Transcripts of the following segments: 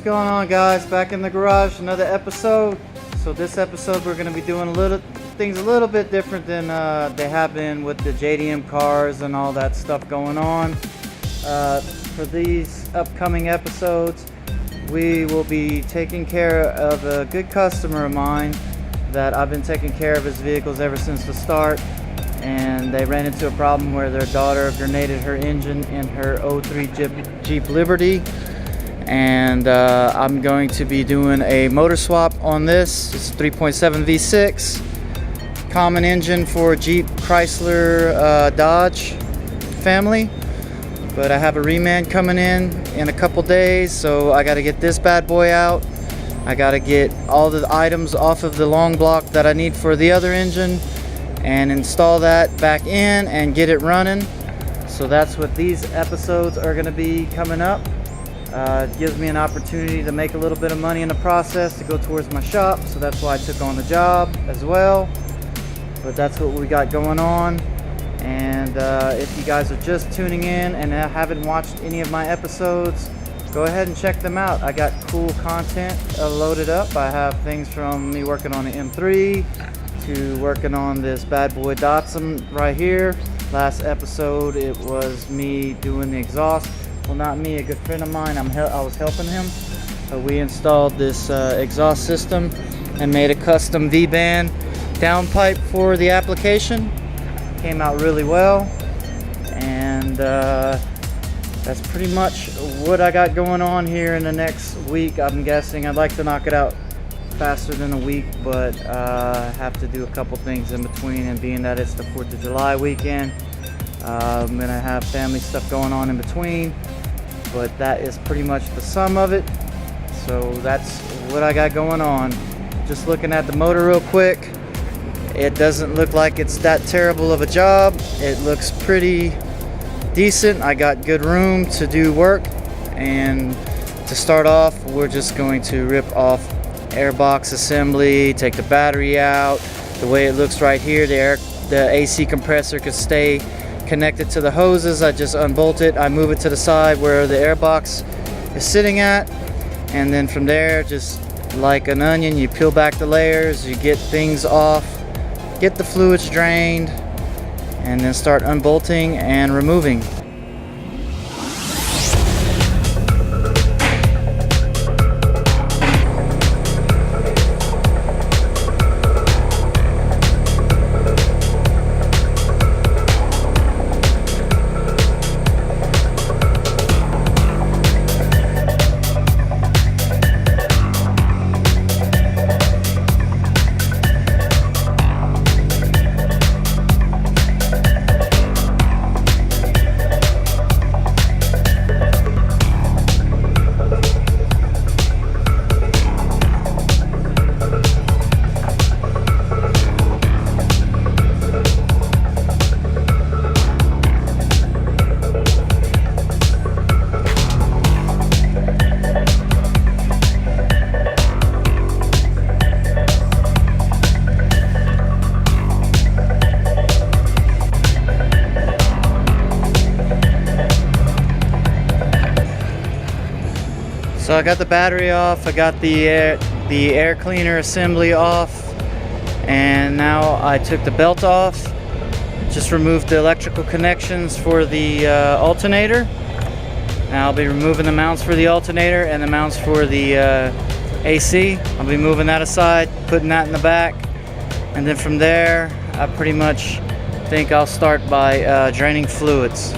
going on, guys? Back in the garage, another episode. So this episode we're going to be doing things a little bit different than they have been with the JDM cars and all that stuff going on. For these upcoming episodes, we will be taking care of a good customer of mine that I've been taking care of his vehicles ever since the start, and they ran into a problem where their daughter grenaded her engine in her 03 Jeep Liberty. And I'm going to be doing a motor swap on this. It's 3.7 V6 common engine for Jeep, Chrysler, Dodge family, but I have a reman coming in a couple days, so I got to get this bad boy out. I got to get all the items off of the long block that I need for the other engine and install that back in and get it running. So that's what these episodes are going to be coming up. It gives me an opportunity to make a little bit of money in the process to go towards my shop, so that's why I took on the job as well. But that's what we got going on. And if you guys are just tuning in and haven't watched any of my episodes, go ahead and check them out. I got cool content loaded up. I have things from me working on the M3 to working on this bad boy Datsun right here. Last episode it was me doing the exhaust. Well, not me, a good friend of mine. I was helping him. We installed this exhaust system and made a custom V-band downpipe for the application. Came out really well, and that's pretty much what I got going on here in the next week. I'm guessing I'd like to knock it out faster than a week, but I have to do a couple things in between, and being that it's the 4th of July weekend, I'm gonna have family stuff going on in between, but that is pretty much the sum of it. So that's what I got going on. Just looking at the motor real quick, it doesn't look like it's that terrible of a job. It looks pretty decent. I got good room to do work, and to start off we're just going to rip off airbox assembly, take the battery out. The way it looks right here, the AC compressor could stay connected to the hoses. I just unbolt it, I move it to the side where the airbox is sitting at, and then from there, just like an onion, you peel back the layers, you get things off, get the fluids drained, and then start unbolting and removing. So I got the battery off, I got the air cleaner assembly off, and now I took the belt off, just removed the electrical connections for the alternator. Now I'll be removing the mounts for the alternator and the mounts for the AC. I'll be moving that aside, putting that in the back, and then from there I pretty much think I'll start by draining fluids.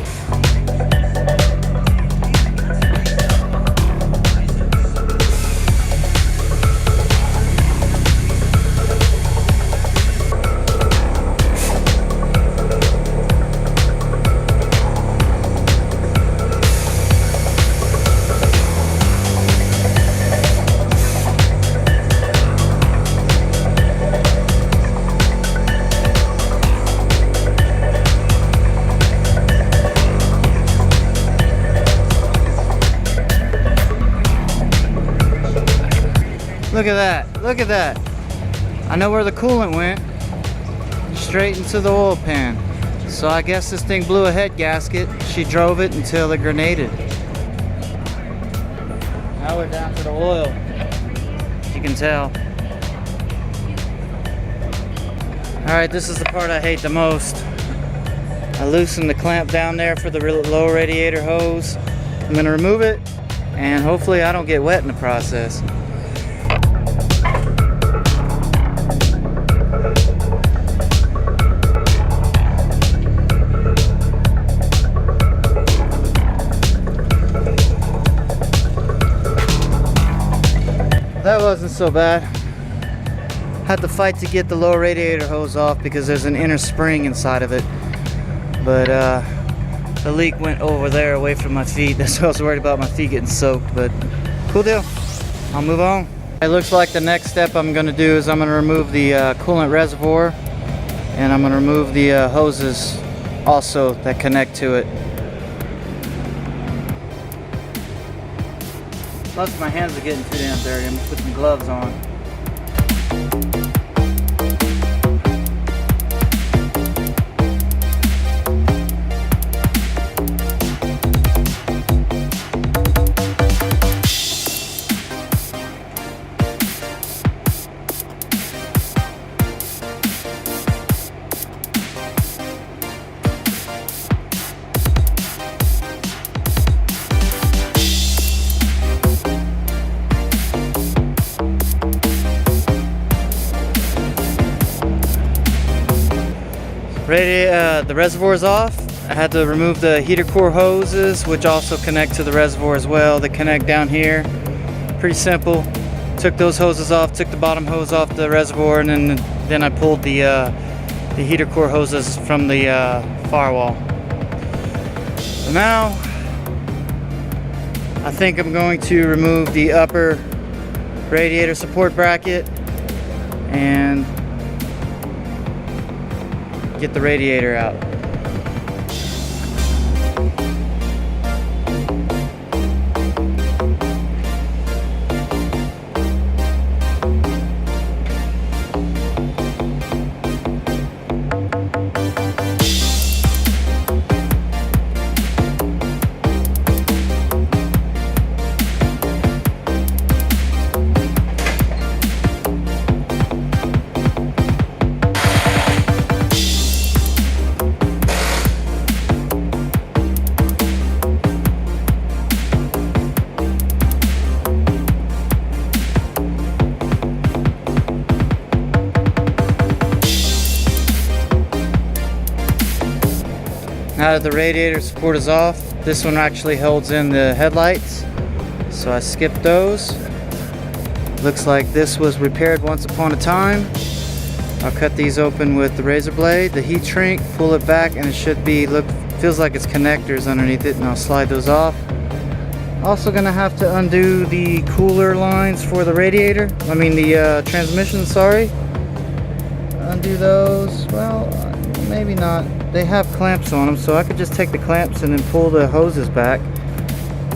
Look at that, look at that. I know where the coolant went. Straight into the oil pan. So I guess this thing blew a head gasket. She drove it until it grenaded. Now we're down to the oil. You can tell. Alright, this is the part I hate the most. I loosened the clamp down there for the low radiator hose. I'm going to remove it, and hopefully I don't get wet in the process. That wasn't so bad. Had to fight to get the low radiator hose off because there's an inner spring inside of it. But the leak went over there away from my feet. That's why I was worried about my feet getting soaked. But cool deal. I'll move on. It looks like the next step I'm going to do is I'm going to remove the coolant reservoir. And I'm going to remove the hoses also that connect to it. Plus my hands are getting too damn dirty. I'm going to put some gloves on. The reservoir's off. I had to remove the heater core hoses, which also connect to the reservoir as well. They connect down here. Pretty simple. Took those hoses off, took the bottom hose off the reservoir, and then I pulled the heater core hoses from the firewall. So now I think I'm going to remove the upper radiator support bracket and get the radiator out. Now that the radiator support is off, this one actually holds in the headlights, so I skipped those. Looks like this was repaired once upon a time. I'll cut these open with the razor blade, the heat shrink, pull it back, and it should be, feels like it's connectors underneath it, and I'll slide those off. Also gonna have to undo the cooler lines for the radiator, the transmission, sorry. Undo those, well, maybe not. They have clamps on them, so I could just take the clamps and then pull the hoses back.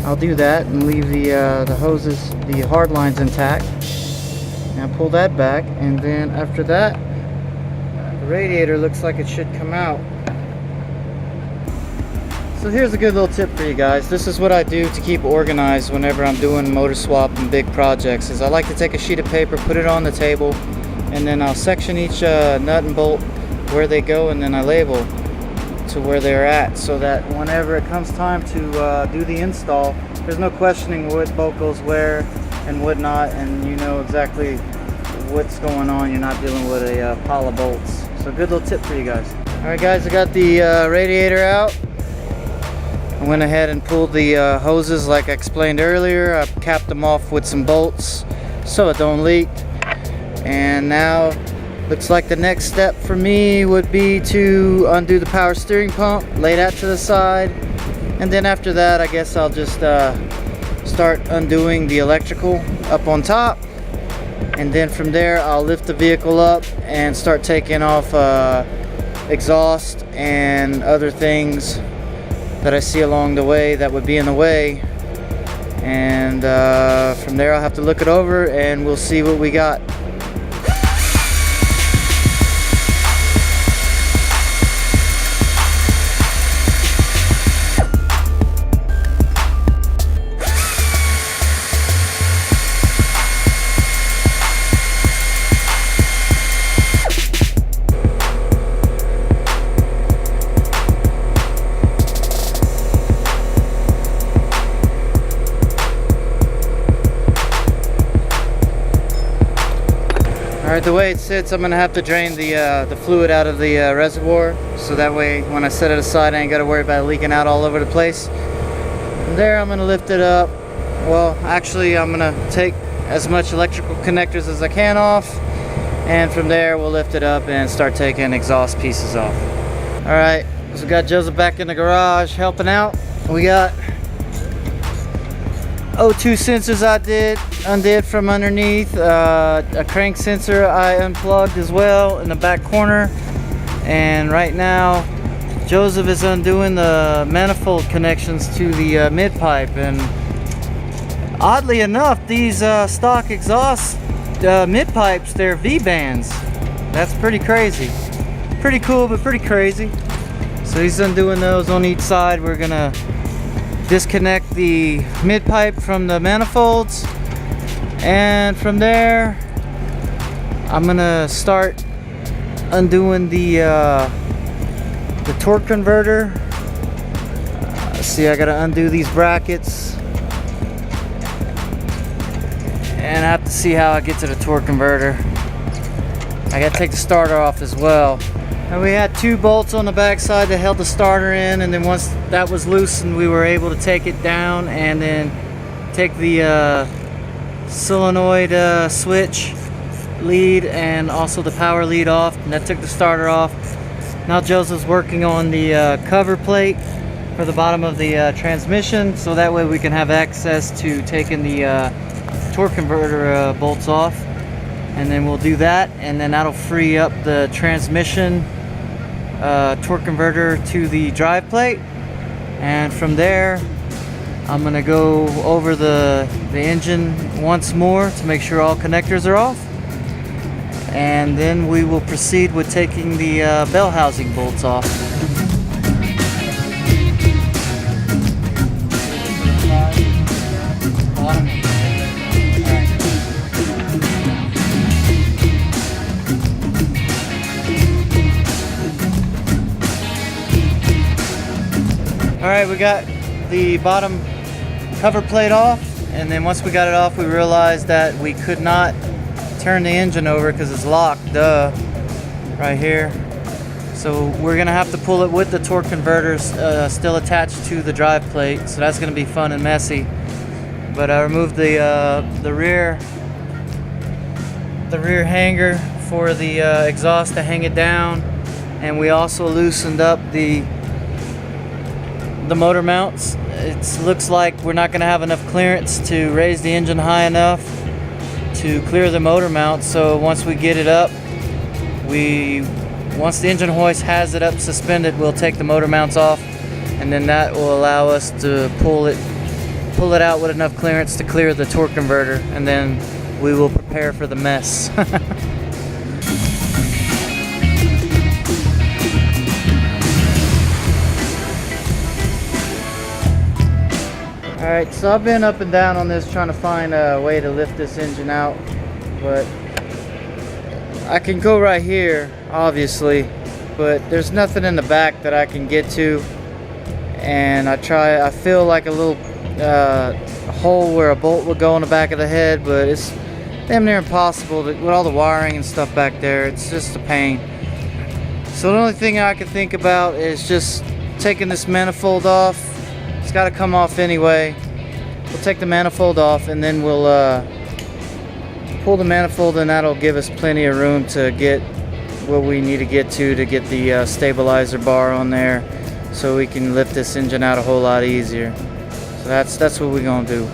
I'll do that and leave the hoses, the hard lines intact. Now pull that back, and then after that, the radiator looks like it should come out. So here's a good little tip for you guys. This is what I do to keep organized whenever I'm doing motor swap and big projects. Is I like to take a sheet of paper, put it on the table, and then I'll section each nut and bolt where they go, and then I label to where they're at, so that whenever it comes time to do the install, there's no questioning what bolt goes where and what not, and you know exactly what's going on. You're not dealing with a pile of bolts. So good little tip for you guys. Alright guys, I got the radiator out. I went ahead and pulled the hoses like I explained earlier. I capped them off with some bolts so it don't leak. And now looks like the next step for me would be to undo the power steering pump, lay that to the side, and then after that I guess I'll just start undoing the electrical up on top, and then from there I'll lift the vehicle up and start taking off exhaust and other things that I see along the way that would be in the way, and from there I'll have to look it over and we'll see what we got. Alright, the way it sits, I'm gonna have to drain the fluid out of the reservoir, so that way when I set it aside I ain't gotta worry about it leaking out all over the place. From there I'm gonna lift it up. Well, actually I'm gonna take as much electrical connectors as I can off, and from there we'll lift it up and start taking exhaust pieces off. Alright, so we got Joseph back in the garage helping out. We got O2 sensors I undid from underneath, a crank sensor I unplugged as well in the back corner, and right now Joseph is undoing the manifold connections to the mid pipe. And oddly enough, these stock exhaust mid pipes, they're V-bands. That's pretty crazy. Pretty cool, but pretty crazy. So he's undoing those on each side. We're gonna disconnect the mid pipe from the manifolds, and from there I'm gonna start undoing the torque converter. See, I gotta undo these brackets, and I have to see how I get to the torque converter. I gotta take the starter off as well. And we had 2 bolts on the back side that held the starter in, and then once that was loosened we were able to take it down and then take the solenoid switch lead and also the power lead off, and that took the starter off. Now Joseph's working on the cover plate for the bottom of the transmission, so that way we can have access to taking the torque converter bolts off, and then we'll do that, and then that'll free up the transmission torque converter to the drive plate. And from there I'm gonna go over the engine once more to make sure all connectors are off, and then we will proceed with taking the bell housing bolts off. Alright, we got the bottom cover plate off, and then once we got it off we realized that we could not turn the engine over because it's locked, right here. So we're gonna have to pull it with the torque converters still attached to the drive plate, so that's gonna be fun and messy. But I removed the rear hanger for the exhaust to hang it down, and we also loosened up the motor mounts. It looks like we're not going to have enough clearance to raise the engine high enough to clear the motor mount. So once we get it up, once the engine hoist has it up suspended, we'll take the motor mounts off, and then that will allow us to pull it out with enough clearance to clear the torque converter, and then we will prepare for the mess. Alright, so I've been up and down on this trying to find a way to lift this engine out, but I can go right here, obviously, but there's nothing in the back that I can get to, and I feel like a little hole where a bolt would go in the back of the head, but it's damn near impossible with all the wiring and stuff back there. It's just a pain. So the only thing I can think about is just taking this manifold off. It's got to come off anyway. We'll take the manifold off, and then we'll pull the manifold, and that'll give us plenty of room to get what we need to get the stabilizer bar on there, so we can lift this engine out a whole lot easier. So that's what we're gonna do.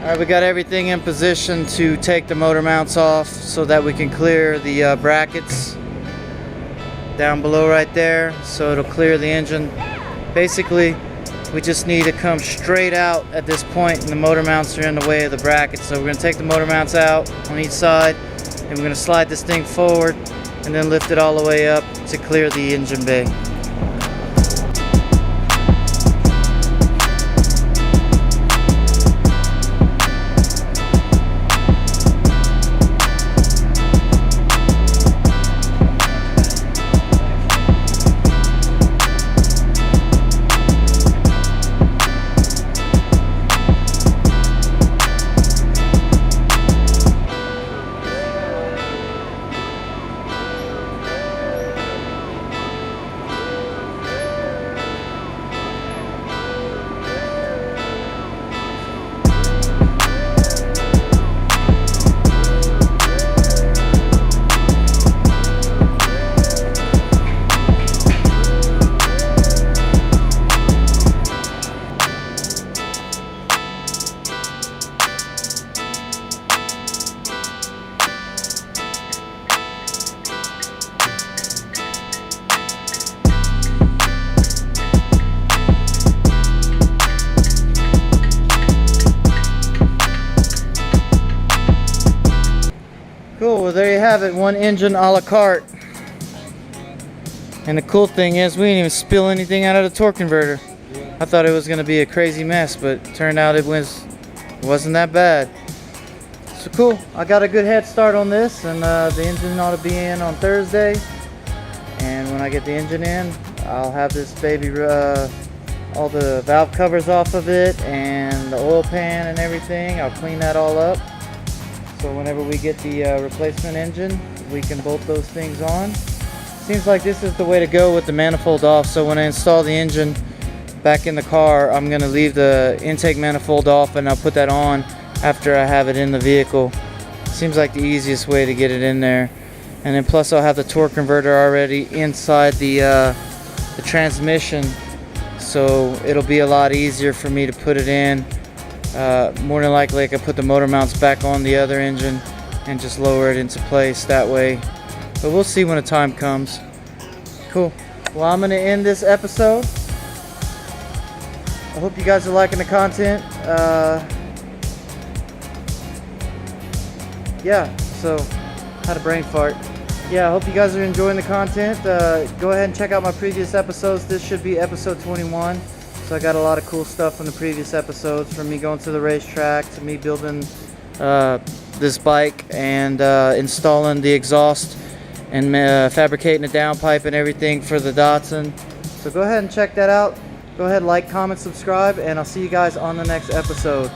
Alright, we got everything in position to take the motor mounts off so that we can clear the brackets down below right there, so it'll clear the engine. Basically, we just need to come straight out at this point, and the motor mounts are in the way of the brackets. So we're going to take the motor mounts out on each side, and we're going to slide this thing forward and then lift it all the way up to clear the engine bay. Cool, well there you have it, one engine a la carte. And the cool thing is we didn't even spill anything out of the torque converter. I thought it was going to be a crazy mess, but turned out it wasn't that bad. So cool, I got a good head start on this, and the engine ought to be in on Thursday. And when I get the engine in, I'll have this baby, all the valve covers off of it and the oil pan and everything. I'll clean that all up. So whenever we get the replacement engine, we can bolt those things on. Seems like this is the way to go with the manifold off. So when I install the engine back in the car, I'm going to leave the intake manifold off, and I'll put that on after I have it in the vehicle. Seems like the easiest way to get it in there. And then plus I'll have the torque converter already inside the transmission, so it'll be a lot easier for me to put it in. More than likely I could put the motor mounts back on the other engine and just lower it into place that way. But we'll see when the time comes. Cool. Well, I'm going to end this episode. I hope you guys are liking the content. Yeah, so had a brain fart. Yeah, I hope you guys are enjoying the content. Go ahead and check out my previous episodes. This should be episode 21. So I got a lot of cool stuff from the previous episodes, from me going to the racetrack to me building this bike and installing the exhaust and fabricating the downpipe and everything for the Datsun. So go ahead and check that out. Go ahead, like, comment, subscribe, and I'll see you guys on the next episode.